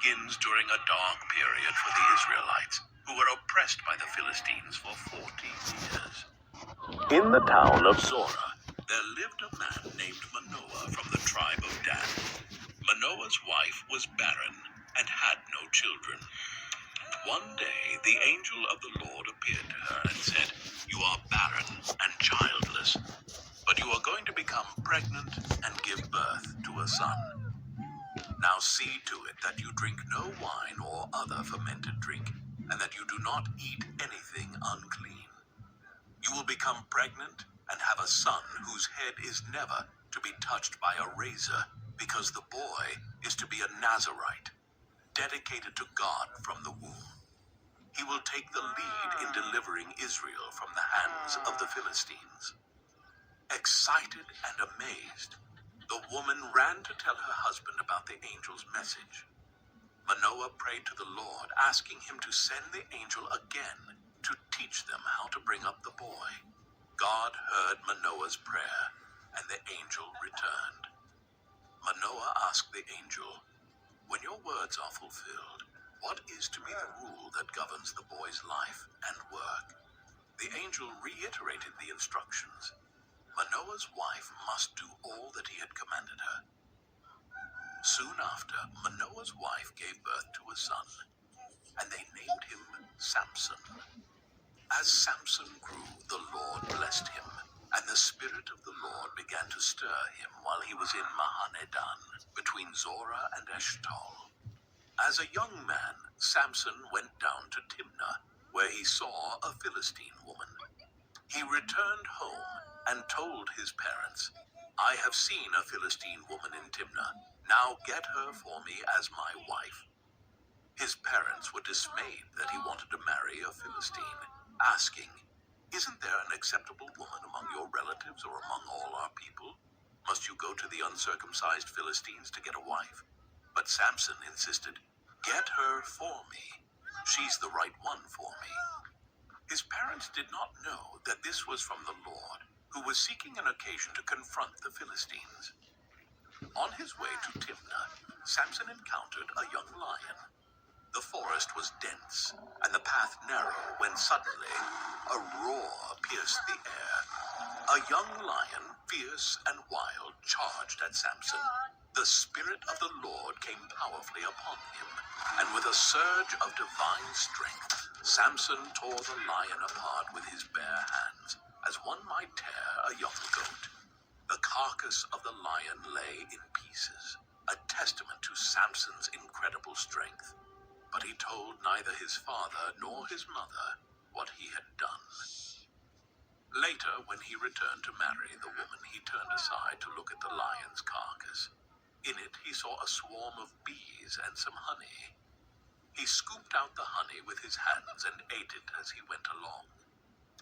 begins during a dark period for the Israelites, who were oppressed by the Philistines for 40 years. In the town of Zorah, there lived a man named Manoah from the tribe of Dan. Manoah's wife was barren and had no children. One day, the angel of the Lord appeared to her and said, "You are barren and childless, but you are going to become pregnant and give birth to a son. Now see to it that you drink no wine or other fermented drink, and that you do not eat anything unclean. You will become pregnant and have a son whose head is never to be touched by a razor, because the boy is to be a Nazirite, dedicated to God from the womb. He will take the lead in delivering Israel from the hands of the Philistines." Excited and amazed, the woman ran to tell her husband about the angel's message. Manoah prayed to the Lord, asking him to send the angel again to teach them how to bring up the boy. God heard Manoah's prayer, and the angel returned. Manoah asked the angel, "When your words are fulfilled, what is to be the rule that governs the boy's life and work?" The angel reiterated the instructions. Manoah's wife must do all that he had commanded her. Soon after, Manoah's wife gave birth to a son, and they named him Samson. As Samson grew, the Lord blessed him, and the Spirit of the Lord began to stir him while he was in Mahaneh-dan, between Zorah and Eshtaol. As a young man, Samson went down to Timnah, where he saw a Philistine woman. He returned home and told his parents, "I have seen a Philistine woman in Timnah. Now get her for me as my wife." His parents were dismayed that he wanted to marry a Philistine, asking, "Isn't there an acceptable woman among your relatives or among all our people? Must you go to the uncircumcised Philistines to get a wife?" But Samson insisted, "Get her for me. She's the right one for me." His parents did not know that this was from the Lord, who was seeking an occasion to confront the Philistines. On his way to Timnah, Samson encountered a young lion. The forest was dense, and the path narrow when suddenly a roar pierced the air. A young lion, fierce and wild, charged at Samson. The Spirit of the Lord came powerfully upon him, and with a surge of divine strength, Samson tore the lion apart with his bare hands, as one might tear a young goat. The carcass of the lion lay in pieces, a testament to Samson's incredible strength. But he told neither his father nor his mother what he had done. Later, when he returned to marry the woman, he turned aside to look at the lion's carcass. In it, he saw a swarm of bees and some honey. He scooped out the honey with his hands and ate it as he went along.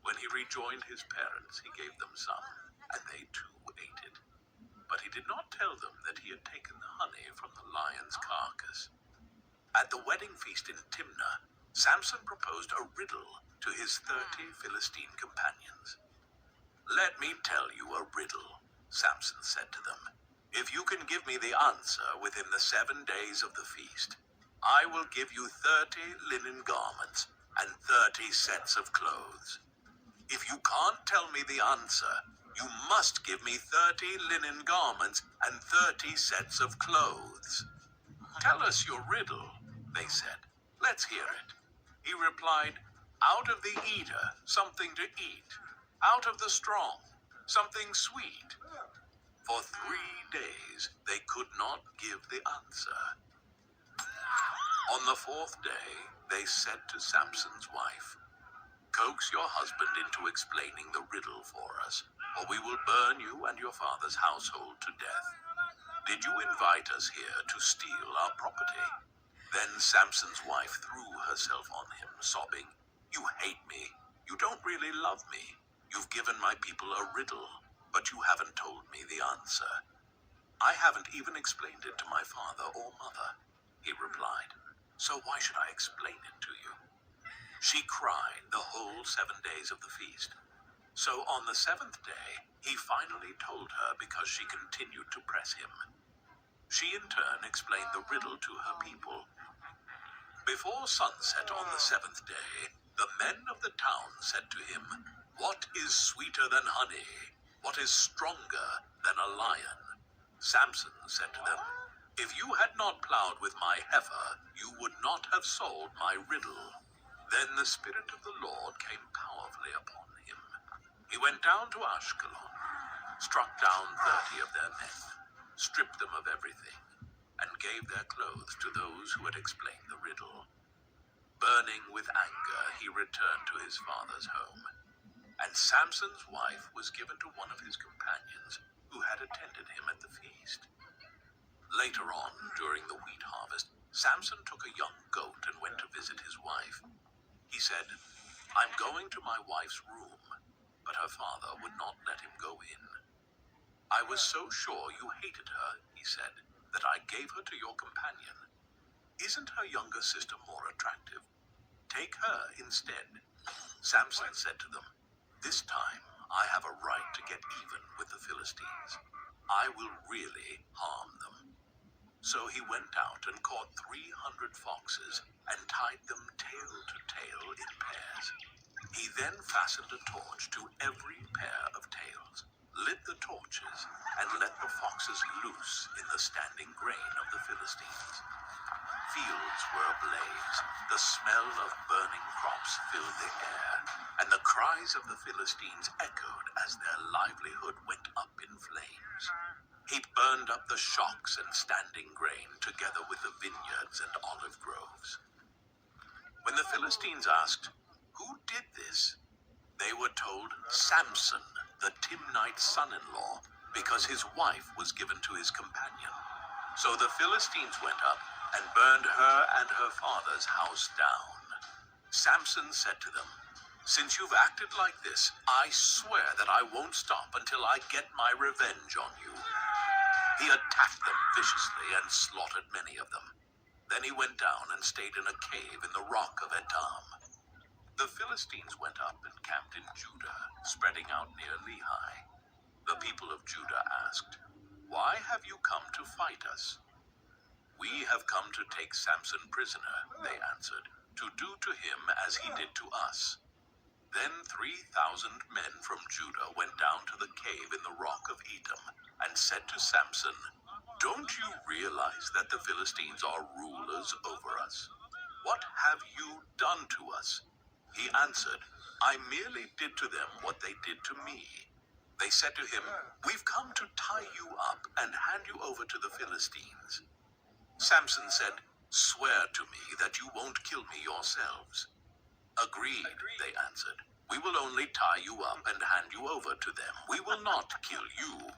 When he rejoined his parents, he gave them some, and they too ate it. But he did not tell them that he had taken the honey from the lion's carcass. At the wedding feast in Timnah, Samson proposed a riddle to his 30 Philistine companions. "Let me tell you a riddle," Samson said to them. "If you can give me the answer within the 7 days of the feast, I will give you 30 linen garments and 30 sets of clothes. If you can't tell me the answer, you must give me 30 linen garments and 30 sets of clothes." "Tell us your riddle," they said. "Let's hear it." He replied, "Out of the eater, something to eat. Out of the strong, something sweet." For 3 days, they could not give the answer. On the 4th day, they said to Samson's wife, "Coax your husband into explaining the riddle for us, or we will burn you and your father's household to death. Did you invite us here to steal our property?" Then Samson's wife threw herself on him, sobbing, "You hate me. You don't really love me. You've given my people a riddle, but you haven't told me the answer." "I haven't even explained it to my father or mother," he replied. "So why should I explain it to you?" She cried the whole 7 days of the feast. So on the 7th day, he finally told her because she continued to press him. She in turn explained the riddle to her people, Before sunset on the seventh day, the men of the town said to him, "What is sweeter than honey? What is stronger than a lion?" Samson said to them, "If you had not plowed with my heifer, you would not have solved my riddle." Then the Spirit of the Lord came powerfully upon him. He went down to Ashkelon, struck down 30 of their men, stripped them of everything, and gave their clothes to those who had explained the riddle. Burning with anger, he returned to his father's home, and Samson's wife was given to one of his companions who had attended him at the feast. Later on, during the wheat harvest, Samson took a young goat and went to visit his wife. He said, "I'm going to my wife's room," but her father would not let him go in. "I was so sure you hated her," he said, "that I gave her to your companion. Isn't her younger sister more attractive? Take her instead." Samson said to them, "This time I have a right to get even with the Philistines. I will really harm them." So he went out and caught 300 foxes and tied them tail to tail in pairs. He then fastened a torch to every pair of tails, lit the torches, and let the foxes loose in the standing grain of the Philistines. Fields were ablaze, the smell of burning crops filled the air, and the cries of the Philistines echoed as their livelihood went up in flames. He burned up the shocks and standing grain together with the vineyards and olive groves. When the Philistines asked, "Who did this?" they were told, "Samson, the Timnite son-in-law, because his wife was given to his companion." So the Philistines went up and burned her and her father's house down. Samson said to them, "Since you've acted like this, I swear that I won't stop until I get my revenge on you." He attacked them viciously and slaughtered many of them. Then he went down and stayed in a cave in the rock of Edom. The Philistines went up and camped in Judah, spreading out near Lehi. The people of Judah asked, "Why have you come to fight us?" "We have come to take Samson prisoner," they answered, "to do to him as he did to us." Then 3,000 men from Judah went down to the cave in the rock of Edom and said to Samson, "Don't you realize that the Philistines are rulers over us? What have you done to us?" He answered, "I merely did to them what they did to me." They said to him, "We've come to tie you up and hand you over to the Philistines." Samson said, "Swear to me that you won't kill me yourselves." "Agreed," they answered. "We will only tie you up and hand you over to them. We will not kill you."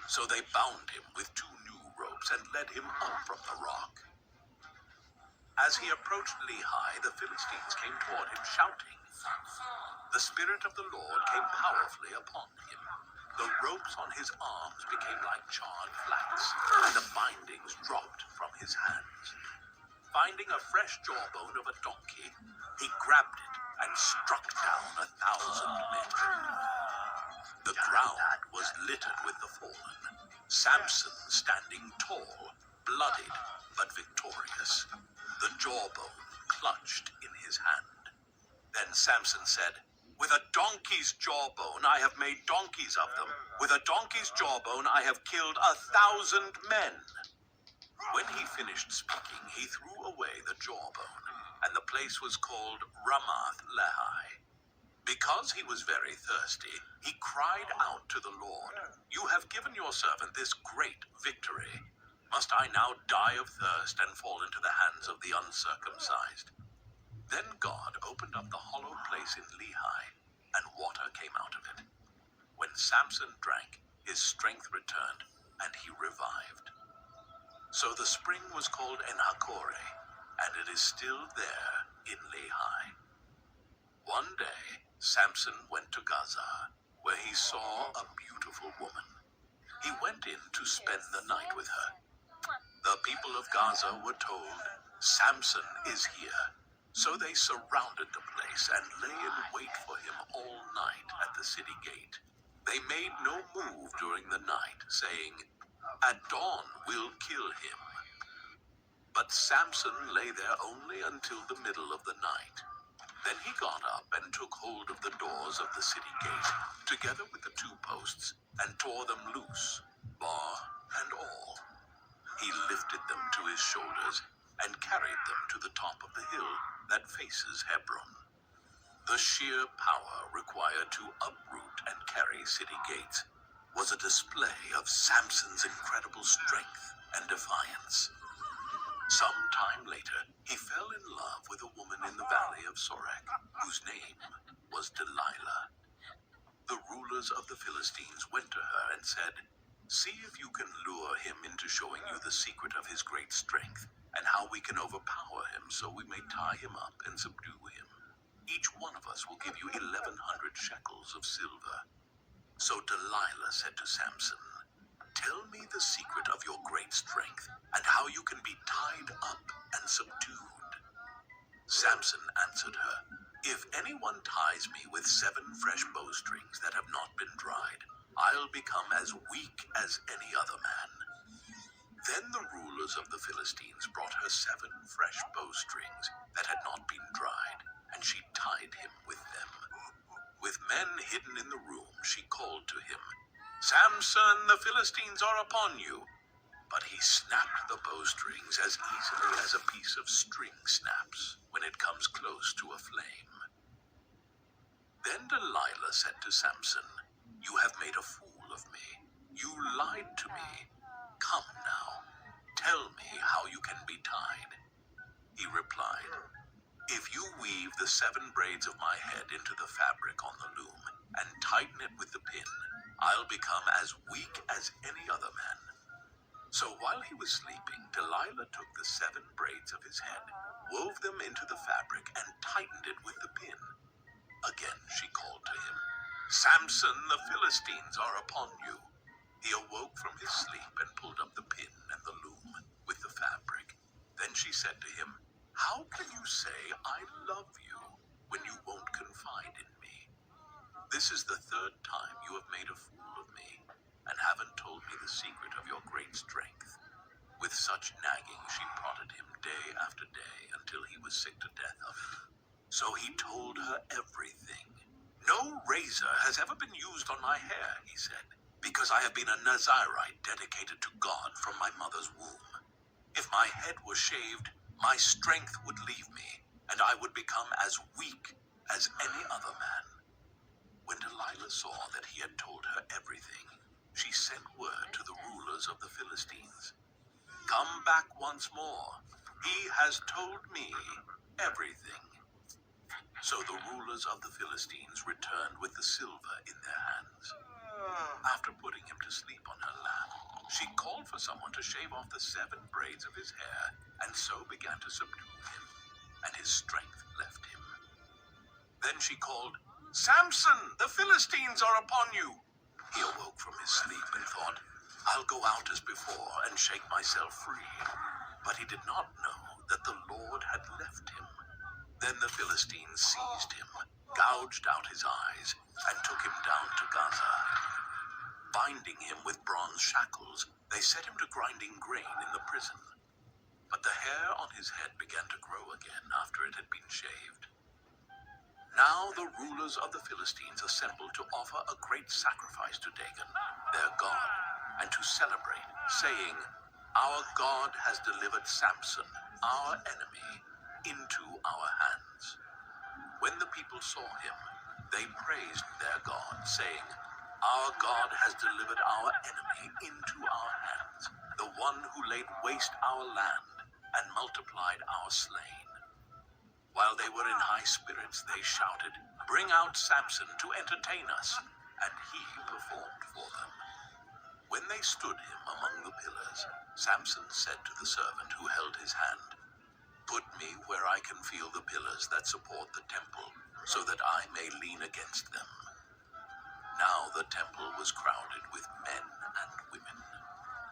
So they bound him with 2 new ropes and led him up from the rock. As he approached Lehi, the Philistines came toward him shouting. The Spirit of the Lord came powerfully upon him. The ropes on his arms became like charred flax, and the bindings dropped from his hands. Finding a fresh jawbone of a donkey, he grabbed it and struck down 1,000 men. The ground was littered with the fallen, Samson standing tall, bloodied but victorious, the jawbone clutched in his hand. Then Samson said, "With a donkey's jawbone I have made donkeys of them. With a donkey's jawbone I have killed 1,000 men." When he finished speaking, he threw away the jawbone, and the place was called Ramath Lehi. Because he was very thirsty, he cried out to the Lord, "You have given your servant this great victory. Must I now die of thirst and fall into the hands of the uncircumcised?" Then God opened up the hollow place in Lehi, and water came out of it. When Samson drank, his strength returned, and he revived. So the spring was called Enhakkore, and it is still there in Lehi. One day, Samson went to Gaza, where he saw a beautiful woman. He went in to spend the night with her. The people of Gaza were told, "Samson is here." So they surrounded the place and lay in wait for him all night at the city gate. They made no move during the night, saying, "At dawn we'll kill him." But Samson lay there only until the middle of the night. Then he got up and took hold of the doors of the city gate, together with the 2 posts, and tore them loose, bar and all. He lifted them to his shoulders and carried them to the top of the hill that faces Hebron. The sheer power required to uproot and carry city gates was a display of Samson's incredible strength and defiance. Some time later, he fell in love with a woman in the valley of Sorek, whose name was Delilah. The rulers of the Philistines went to her and said, "See if you can lure him into showing you the secret of his great strength, and how we can overpower him so we may tie him up and subdue him. Each one of us will give you 1,100 shekels of silver." So Delilah said to Samson, "Tell me the secret of your great strength, and how you can be tied up and subdued." Samson answered her, "If anyone ties me with 7 fresh bowstrings that have not been dried, I'll become as weak as any other man." Then the rulers of the Philistines brought her 7 fresh bowstrings that had not been dried, and she tied him with them. With men hidden in the room, she called to him, "Samson, the Philistines are upon you." But he snapped the bowstrings as easily as a piece of string snaps when it comes close to a flame. Then Delilah said to Samson, "You have made a fool of me. You lied to me. Come now, tell me how you can be tied." He replied, "If you weave the 7 braids of my head into the fabric on the loom and tighten it with the pin, I'll become as weak as any other man." So while he was sleeping, Delilah took the 7 braids of his head, wove them into the fabric, and tightened it with the pin. Again she called to him, "Samson, the Philistines are upon you." He awoke from his sleep and pulled up the pin and the loom with the fabric. Then she said to him, "How can you say I love you when you won't confide in me? This is the 3rd time you have made a fool of me and haven't told me the secret of your great strength." With such nagging, she prodded him day after day until he was sick to death of it. So he told her everything. "No razor has ever been used on my hair," he said, "because I have been a Nazirite dedicated to God from my mother's womb. If my head was shaved, my strength would leave me, and I would become as weak as any other man." When Delilah saw that he had told her everything, she sent word to the rulers of the Philistines, "Come back once more. He has told me everything." So the rulers of the Philistines returned with the silver in their hands. After putting him to sleep on her lap, she called for someone to shave off the 7 braids of his hair, and so began to subdue him, and his strength left him. Then she called, "Samson, the Philistines are upon you." He awoke from his sleep and thought, "I'll go out as before and shake myself free." But he did not know that the Lord had left him. Then the Philistines seized him, gouged out his eyes, and took him down to Gaza. Binding him with bronze shackles, they set him to grinding grain in the prison. But the hair on his head began to grow again after it had been shaved. Now the rulers of the Philistines assembled to offer a great sacrifice to Dagon, their god, and to celebrate, saying, "Our God has delivered Samson, our enemy, into our hands." When the people saw him, they praised their God, saying, "Our God has delivered our enemy into our hands, the one who laid waste our land and multiplied our slain." While they were in high spirits, they shouted, "Bring out Samson to entertain us," and he performed for them. When they stood him among the pillars, Samson said to the servant who held his hand, "Put me where I can feel the pillars that support the temple, so that I may lean against them." Now the temple was crowded with men and women.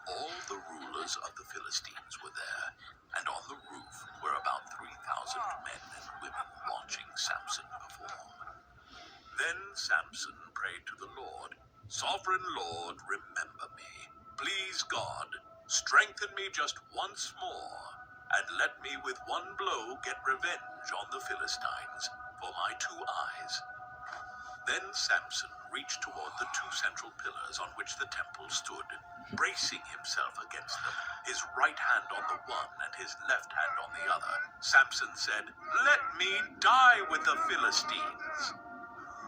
All the rulers of the Philistines were there, and on the roof were about 3,000 men and women watching Samson perform. Then Samson prayed to the Lord, "Sovereign Lord, remember me. Please God, strengthen me just once more, and let me with one blow get revenge on the Philistines for my 2 eyes." Then Samson reached toward the 2 central pillars on which the temple stood, bracing himself against them, his right hand on the one and his left hand on the other. Samson said, "Let me die with the Philistines."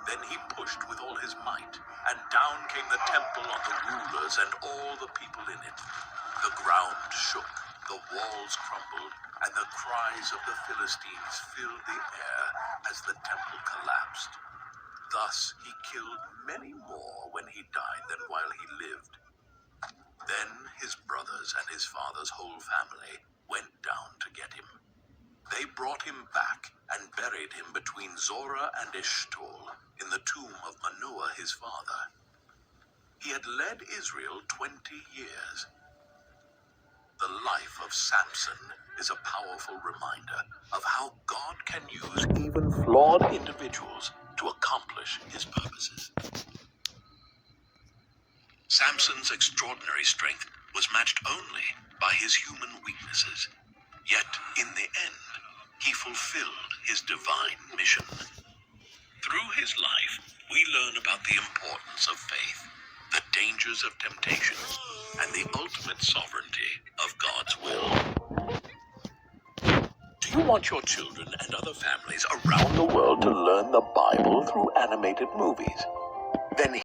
Then he pushed with all his might, and down came the temple on the rulers and all the people in it. The ground shook, the walls crumbled, and the cries of the Philistines filled the air as the temple collapsed. Thus he killed many more when he died than while he lived. Then his brothers and his father's whole family went down to get him. They brought him back and buried him between Zorah and Eshtaol in the tomb of Manoah his father. He had led Israel 20 years. The life of Samson is a powerful reminder of how God can use even flawed individuals to accomplish his purposes. Samson's extraordinary strength was matched only by his human weaknesses. Yet, in the end, he fulfilled his divine mission. Through his life, we learn about the importance of faith, the dangers of temptation, and the ultimate sovereignty of God's will. Do you want your children and other families around the world to learn the Bible through animated movies? Then